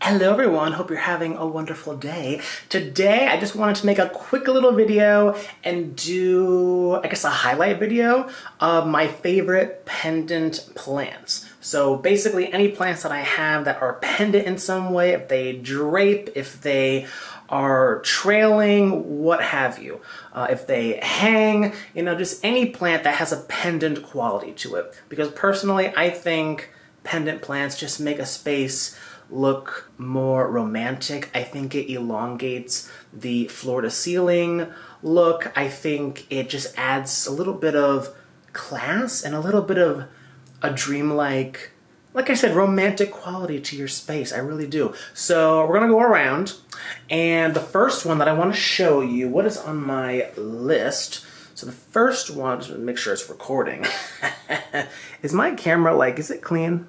Hello everyone, hope you're having a wonderful day. Today I just wanted to make a quick little video and do, I guess, a highlight video of my favorite pendant plants. So basically any plants that I have that are pendant in some way, if they drape, if they are trailing, what have you. If they hang, just any plant that has a pendant quality to it. Because personally I think pendant plants just make a space look more romantic. I think it elongates the floor-to-ceiling look. I think it just adds a little bit of class and a little bit of a dreamlike, like I said, romantic quality to your space. I really do. So we're gonna go around, and the first one that I want to show you, what is on my list. So the first one, just to make sure it's recording. Is my camera, is it clean?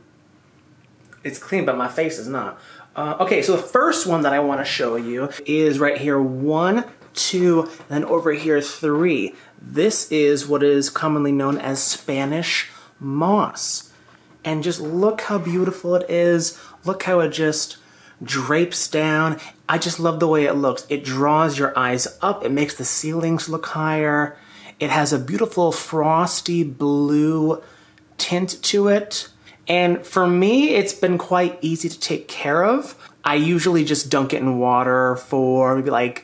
It's clean, but my face is not. Okay, so the first one that I want to show you is right here, 1, 2, then over here 3. This is what is commonly known as Spanish moss. And just look how beautiful it is. Look how it just drapes down. I just love the way it looks. It draws your eyes up. It makes the ceilings look higher. It has a beautiful frosty blue tint to it. And for me, it's been quite easy to take care of. I usually just dunk it in water for maybe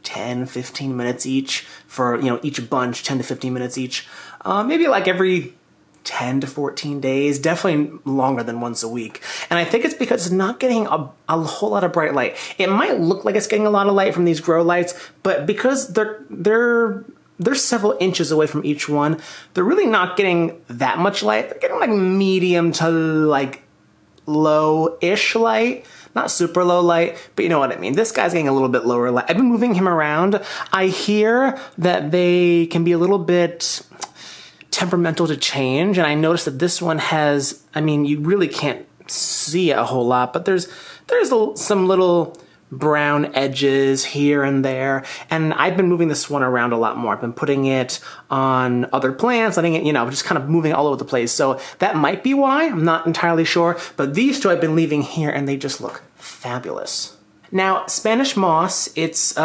10, 15 minutes each for, each bunch, 10 to 15 minutes each. Maybe every 10 to 14 days, definitely longer than once a week. And I think it's because it's not getting a whole lot of bright light. It might look like it's getting a lot of light from these grow lights, but because they're several inches away from each one, they're really not getting that much light. They're getting medium to low-ish light. Not super low light, but you know what I mean. This guy's getting a little bit lower light. I've been moving him around. I hear that they can be a little bit temperamental to change, and I noticed that this one has, you really can't see a whole lot, but there's some little brown edges here and there, and I've been moving this one around a lot more. I've been putting it on other plants, letting it, just kind of moving all over the place. So that might be why, I'm not entirely sure, but these two I've been leaving here and they just look fabulous. Now, Spanish moss, it's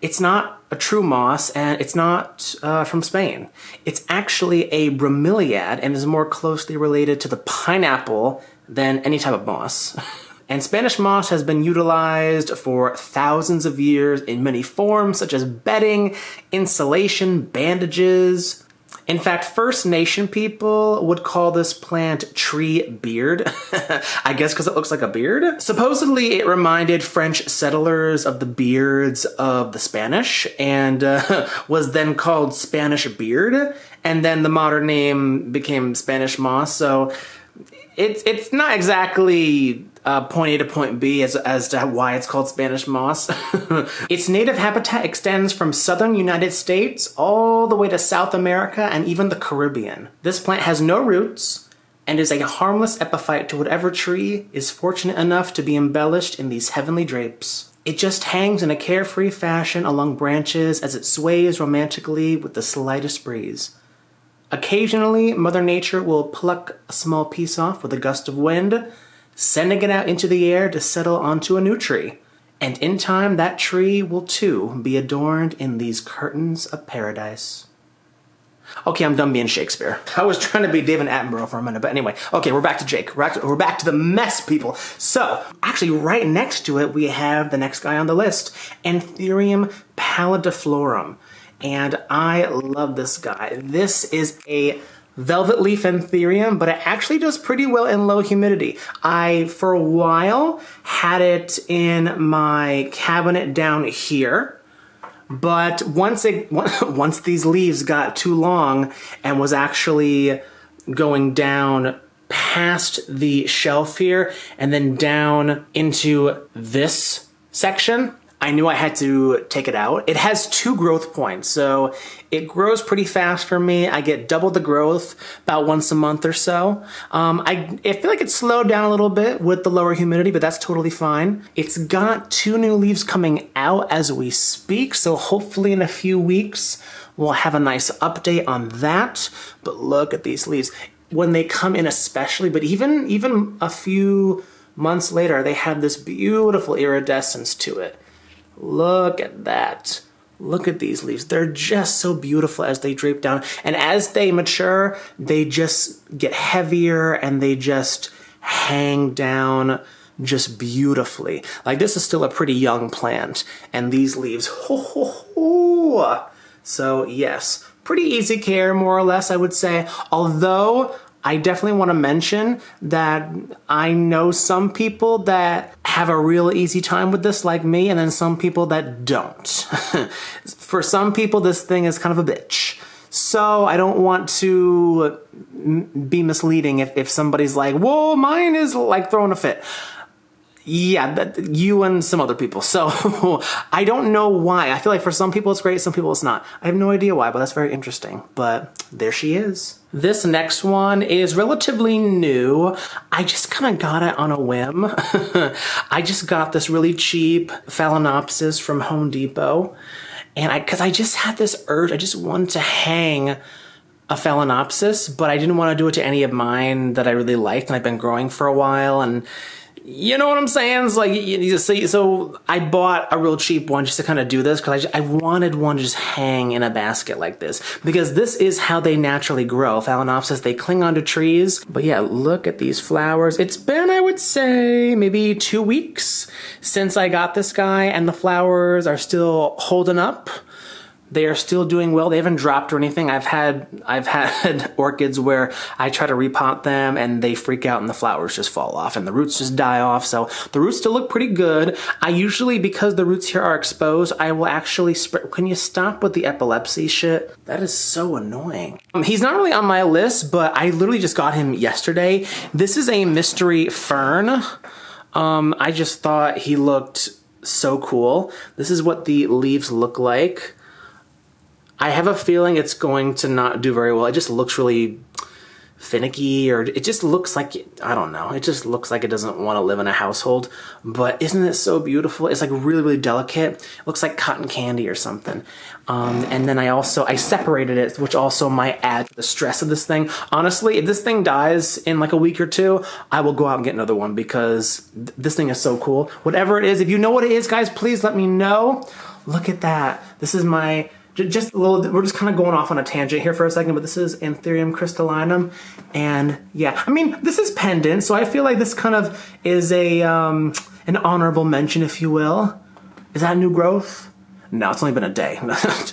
it's not a true moss, and it's not from Spain. It's actually a bromeliad and is more closely related to the pineapple than any type of moss. And Spanish moss has been utilized for thousands of years in many forms, such as bedding, insulation, bandages. In fact, First Nation people would call this plant tree beard. I guess because it looks like a beard. Supposedly, it reminded French settlers of the beards of the Spanish, and was then called Spanish beard. And then the modern name became Spanish moss. So it's not exactly point A to point B as to why it's called Spanish moss. Its native habitat extends from southern United States all the way to South America and even the Caribbean. This plant has no roots and is a harmless epiphyte to whatever tree is fortunate enough to be embellished in these heavenly drapes. It just hangs in a carefree fashion along branches as it sways romantically with the slightest breeze. Occasionally, Mother Nature will pluck a small piece off with a gust of wind, sending it out into the air to settle onto a new tree. And in time, that tree will too be adorned in these curtains of paradise. Okay, I'm done being Shakespeare. I was trying to be David Attenborough for a minute, but anyway. Okay, we're back to Jake. We're back to the mess, people. So, actually, right next to it, we have the next guy on the list, Anthurium pallidiflorum. And I love this guy. This is a velvet leaf anthurium, but it actually does pretty well in low humidity. I, for a while, had it in my cabinet down here, but once these leaves got too long and was actually going down past the shelf here and then down into this section, I knew I had to take it out. It has 2 growth points, so it grows pretty fast for me. I get double the growth about once a month or so. I feel like it's slowed down a little bit with the lower humidity, but that's totally fine. It's got 2 new leaves coming out as we speak, so hopefully in a few weeks we'll have a nice update on that. But look at these leaves. When they come in especially, but even a few months later, they have this beautiful iridescence to it. Look at that. Look at these leaves. They're just so beautiful as they drape down. And as they mature, they just get heavier and they just hang down just beautifully. Like, this is still a pretty young plant, and these leaves, ho, ho, ho. So yes, pretty easy care, more or less, I would say. Although I definitely want to mention that I know some people that have a real easy time with this, like me, and then some people that don't. For some people, this thing is kind of a bitch. So I don't want to be misleading if somebody's like, whoa, mine is like throwing a fit. Yeah, you and some other people. So I don't know why. I feel like for some people it's great, some people it's not. I have no idea why, but that's very interesting. But there she is. This next one is relatively new. I just kind of got it on a whim. I just got this really cheap Phalaenopsis from Home Depot. And because I just had this urge, I just wanted to hang a Phalaenopsis, but I didn't want to do it to any of mine that I really liked and I've been growing for a while. And you know what I'm saying? It's like, so I bought a real cheap one just to kind of do this because I wanted one to just hang in a basket like this, because this is how they naturally grow. Phalaenopsis, they cling onto trees. But yeah, look at these flowers. It's been, I would say, maybe 2 weeks since I got this guy, and the flowers are still holding up. They are still doing well. They haven't dropped or anything. I've had orchids where I try to repot them and they freak out and the flowers just fall off and the roots just die off. So the roots still look pretty good. I usually, because the roots here are exposed, I will actually spray. Can you stop with the epilepsy shit? That is so annoying. He's not really on my list, but I literally just got him yesterday. This is a mystery fern. I just thought he looked so cool. This is what the leaves look like. I have a feeling it's going to not do very well. It just looks really finicky, or it just looks like, I don't know, it just looks like it doesn't want to live in a household. But isn't it so beautiful? It's like really, really delicate. It looks like cotton candy or something. And then I separated it, which also might add to the stress of this thing. Honestly, if this thing dies in like a week or two, I will go out and get another one because this thing is so cool. Whatever it is, if you know what it is, guys, please let me know. Look at that. This is my... Just a little, we're just kind of going off on a tangent here for a second, but this is Anthurium crystallinum. And yeah, I mean, this is pendant, so I feel like this kind of is an honorable mention, if you will. Is that new growth? No, it's only been a day.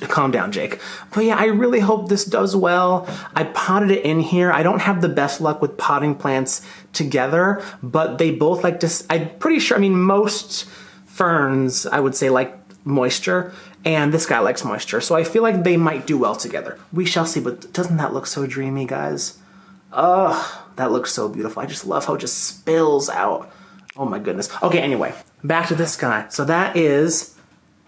Calm down, Jake. But yeah, I really hope this does well. I potted it in here. I don't have the best luck with potting plants together, but they both like to, I'm pretty sure, I mean, most ferns, I would say, like moisture, and this guy likes moisture, so I feel like they might do well together. We shall see, but doesn't that look so dreamy, guys? Ugh, that looks so beautiful. I just love how it just spills out. Oh my goodness. Okay, anyway, back to this guy. So that is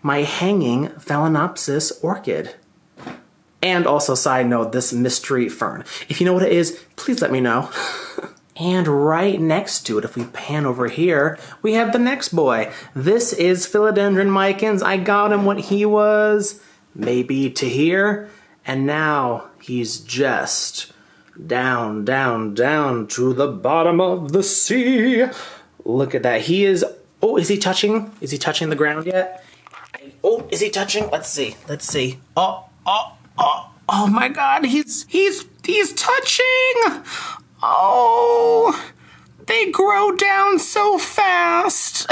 my hanging Phalaenopsis orchid. And also, side note, this mystery fern. If you know what it is, please let me know. And right next to it, if we pan over here, we have the next boy. This is Philodendron micans. I got him when he was maybe to here, and now he's just down, down, down to the bottom of the sea. Look at that. He is, oh, is he touching? Is he touching the ground yet? Oh, is he touching? Let's see. Let's see. Oh my God, he's touching. Oh, they grow down so fast.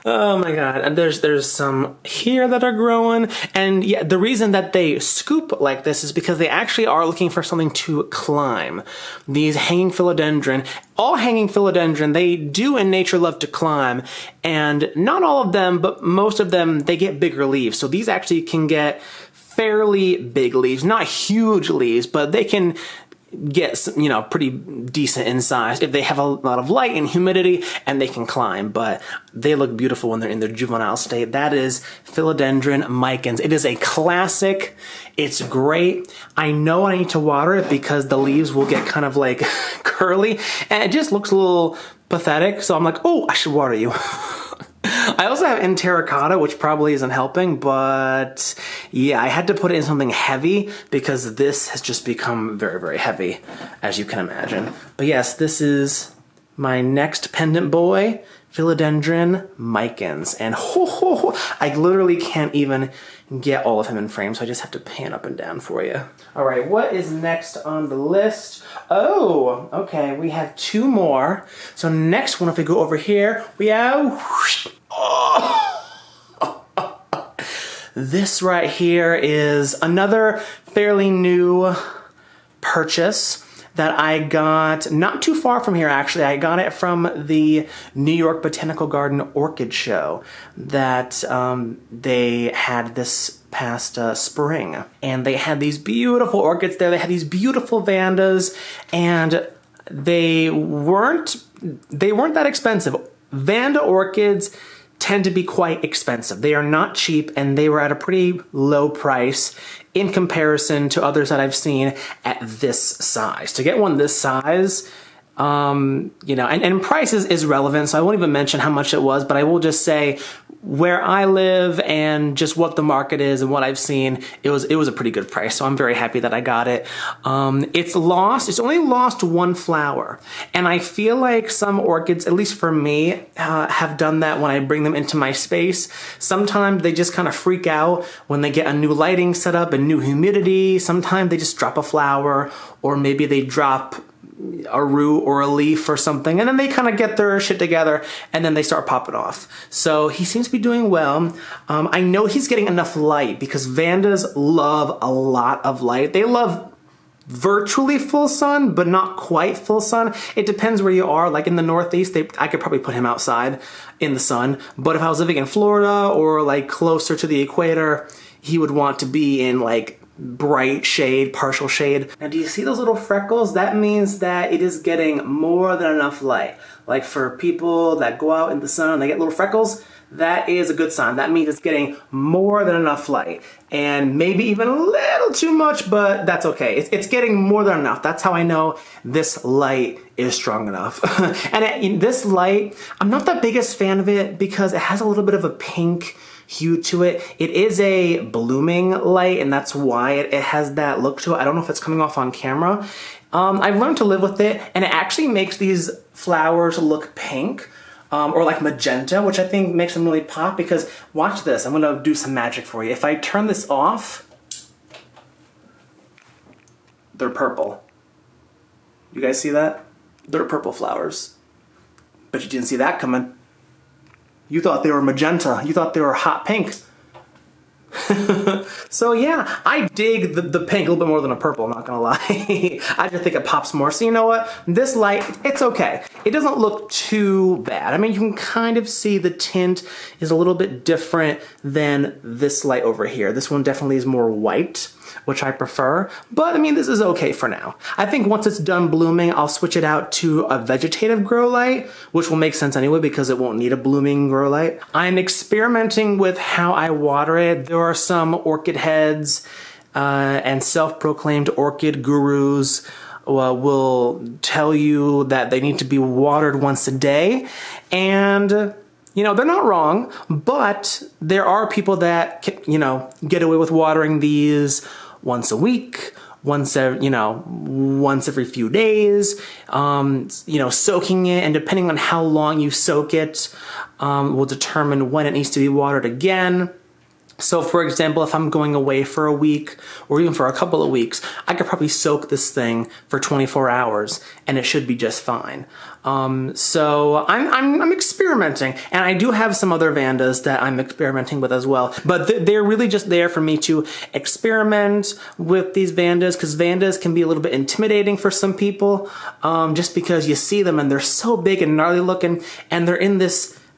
Oh my God, and there's some here that are growing, and yeah, the reason that they scoop like this is because they actually are looking for something to climb. These hanging philodendron, all hanging philodendron, they do in nature love to climb, and not all of them, but most of them, they get bigger leaves. So these actually can get fairly big leaves, not huge leaves, but they can get, you know, pretty decent in size if they have a lot of light and humidity, and they can climb. But they look beautiful when they're in their juvenile state. That is Philodendron micans. It is a classic. It's great. I know I need to water it because the leaves will get kind of like curly, and it just looks a little pathetic. So I'm like, oh, I should water you. I also have in terracotta, which probably isn't helping, but yeah, I had to put it in something heavy because this has just become very, very heavy, as you can imagine. But yes, this is my next pendant boy, Philodendron micans. And I literally can't even get all of him in frame, so I just have to pan up and down for you. All right, what is next on the list? Oh, okay, we have 2 more. So next one, if we go over here, we have... This right here is another fairly new purchase that I got not too far from here, actually. I got it from the New York Botanical Garden Orchid Show that they had this past spring. And they had these beautiful orchids there. They had these beautiful Vandas, and they weren't that expensive. Vanda orchids tend to be quite expensive. They are not cheap, and they were at a pretty low price in comparison to others that I've seen at this size. To get one this size, you know, and price is relevant, so I won't even mention how much it was, but I will just say where I live and just what the market is and what I've seen, it was a pretty good price, so I'm very happy that I got it. It's only lost 1 flower, and I feel like some orchids, at least for me, have done that when I bring them into my space. Sometimes they just kind of freak out when they get a new lighting set up and new humidity. Sometimes they just drop a flower, or maybe they drop a root or a leaf or something, and then they kind of get their shit together and then they start popping off. So he seems to be doing well. I know he's getting enough light because Vandas love a lot of light. They love virtually full sun, but not quite full sun. It depends where you are. Like in the Northeast, I could probably put him outside in the sun. But if I was living in Florida or like closer to the equator, he would want to be in like bright shade, partial shade. Now, do you see those little freckles? That means that it is getting more than enough light. Like for people that go out in the sun and they get little freckles, that is a good sign. That means it's getting more than enough light, and maybe even a little too much, but that's okay. It's getting more than enough. That's how I know this light is strong enough. And this light, I'm not the biggest fan of it because it has a little bit of a pink hue to it. It is a blooming light, and that's why it has that look to it. I don't know if it's coming off on camera. I've learned to live with it, and it actually makes these flowers look pink. Or like magenta, which I think makes them really pop, because watch this, I'm gonna do some magic for you. If I turn this off, they're purple. You guys see that? They're purple flowers. But you didn't see that coming. You thought they were magenta. You thought they were hot pink. So yeah, I dig the pink a little bit more than a purple, I'm not gonna lie. I just think it pops more. So you know what? This light, it's okay. It doesn't look too bad. I mean, you can kind of see the tint is a little bit different than this light over here. This one definitely is more white, which I prefer, but I mean, this is okay for now. I think once it's done blooming, I'll switch it out to a vegetative grow light, which will make sense anyway because it won't need a blooming grow light. I'm experimenting with how I water it. There are some orchid heads and self-proclaimed orchid gurus will tell you that they need to be watered once a day, and you know, they're not wrong, but there are people that, you know, get away with watering these once a week, once every few days, you know, soaking it, and depending on how long you soak it, will determine when it needs to be watered again. So for example, if I'm going away for a week or even for a couple of weeks, I could probably soak this thing for 24 hours and it should be just fine. So I'm experimenting, and I do have some other Vandas that I'm experimenting with as well, but they're really just there for me to experiment with these Vandas, because Vandas can be a little bit intimidating for some people, just because you see them and they're so big and gnarly looking, and they're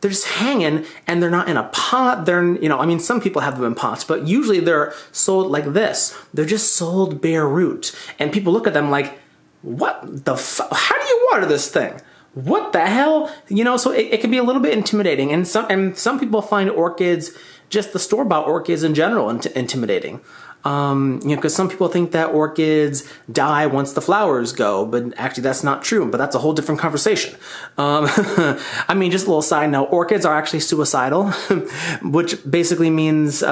just hanging, and they're not in a pot. They're, you know, I mean, some people have them in pots, but usually they're sold like this. They're just sold bare root, and people look at them like, what the how do you water this thing? What the hell? You know, so it can be a little bit intimidating, and some people find orchids, just the store-bought orchids in general, intimidating. Because some people think that orchids die once the flowers go, but actually that's not true, but that's a whole different conversation. I mean, just a little side note, orchids are actually suicidal, which basically means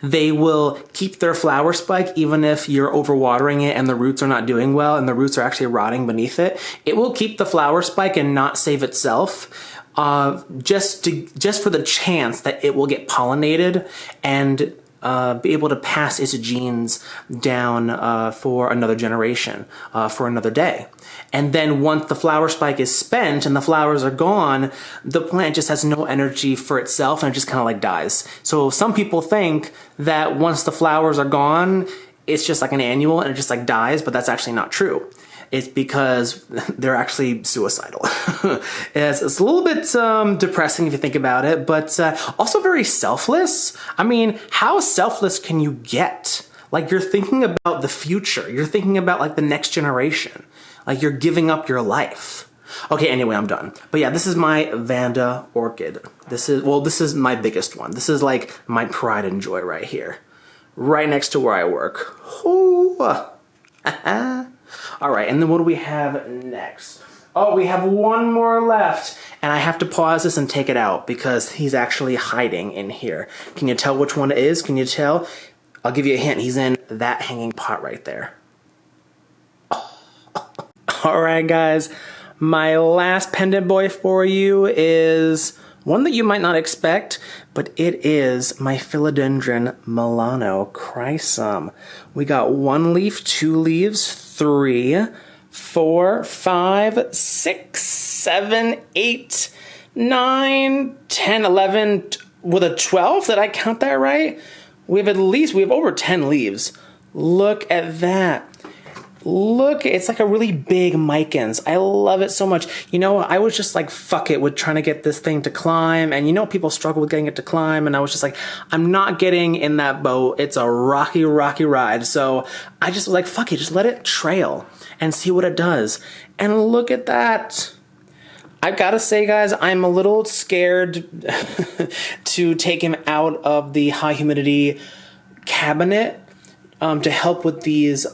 they will keep their flower spike even if you're overwatering it and the roots are not doing well and the roots are actually rotting beneath it. It will keep the flower spike and not save itself, just for the chance that it will get pollinated and be able to pass its genes down for another generation, for another day. And then once the flower spike is spent and the flowers are gone, the plant just has no energy for itself and it just kind of like dies. So some people think that once the flowers are gone, it's just like an annual and it just like dies, but that's actually not true. It's because they're actually suicidal. It's a little bit depressing if you think about it, but also very selfless. I mean, how selfless can you get? Like, you're thinking about the future. You're thinking about like the next generation. Like, you're giving up your life. Okay, anyway, I'm done. But yeah, this is my Vanda orchid. This is my biggest one. This is like my pride and joy right here. Right next to where I work. Ooh. All right, and then what do we have next? Oh, we have one more left. And I have to pause this and take it out because he's actually hiding in here. Can you tell which one it is? Can you tell? I'll give you a hint. He's in that hanging pot right there. All right, guys. My last pendant boy for you is one that you might not expect, but it is my Philodendron Milanochrysum. We got 1 leaf, 2 leaves, 3, 4, 5, 6, 7, 8, 9, 10, 11, with a 12. Did I count that right? We have over 10 leaves. Look at that. Look, it's like a really big Micans. I love it so much. You know, I was just like, fuck it with trying to get this thing to climb. And you know, people struggle with getting it to climb. And I was just like, I'm not getting in that boat. It's a rocky, rocky ride. So I just was like, fuck it, just let it trail and see what it does. And look at that. I've got to say, guys, I'm a little scared to take him out of the high humidity cabinet to help with these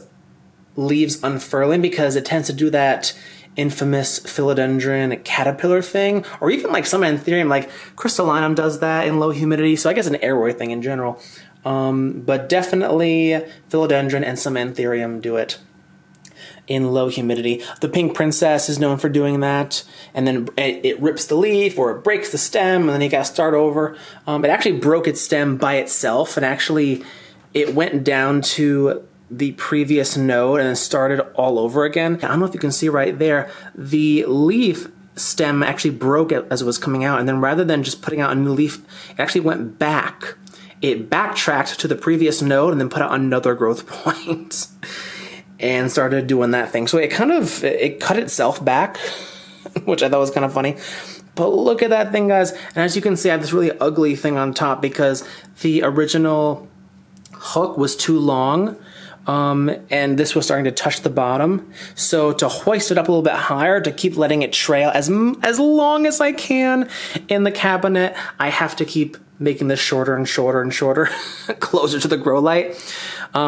leaves unfurling, because it tends to do that infamous philodendron caterpillar thing, or even like some anthurium, like crystallinum does that in low humidity. So I guess an airway thing in general. But definitely philodendron and some anthurium do it in low humidity. The pink princess is known for doing that, and then it rips the leaf or it breaks the stem, and then you gotta start over. It actually broke its stem by itself, and actually it went down to the previous node and then started all over again. I don't know if you can see right there, the leaf stem actually broke as it was coming out, and then rather than just putting out a new leaf, it actually went back. It backtracked to the previous node and then put out another growth point and started doing that thing. So it cut itself back, which I thought was kind of funny. But look at that thing, guys. And as you can see, I have this really ugly thing on top because the original hook was too long. And this was starting to touch the bottom. So to hoist it up a little bit higher, to keep letting it trail as long as I can in the cabinet, I have to keep making this shorter and shorter and shorter, closer to the grow light.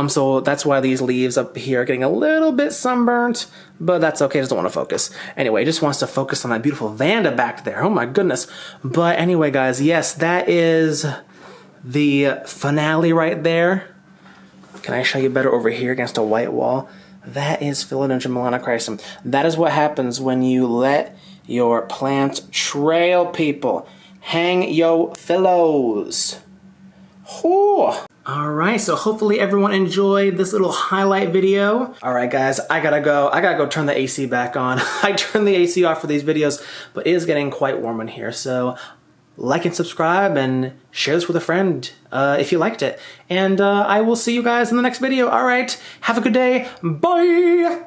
So that's why these leaves up here are getting a little bit sunburnt, but that's okay, I just don't want to focus. Anyway, it just wants to focus on that beautiful Vanda back there. Oh my goodness. But anyway, guys, yes, that is the finale right there. Can I show you better over here against a white wall? That is Philodendron Milanochrysum. That is what happens when you let your plant trail, people. Hang yo phillos. Whew. All right, so hopefully everyone enjoyed this little highlight video. All right, guys, I gotta go turn the AC back on. I turn the AC off for these videos, but it is getting quite warm in here, so like and subscribe and share this with a friend if you liked it. And I will see you guys in the next video. All right, have a good day. Bye.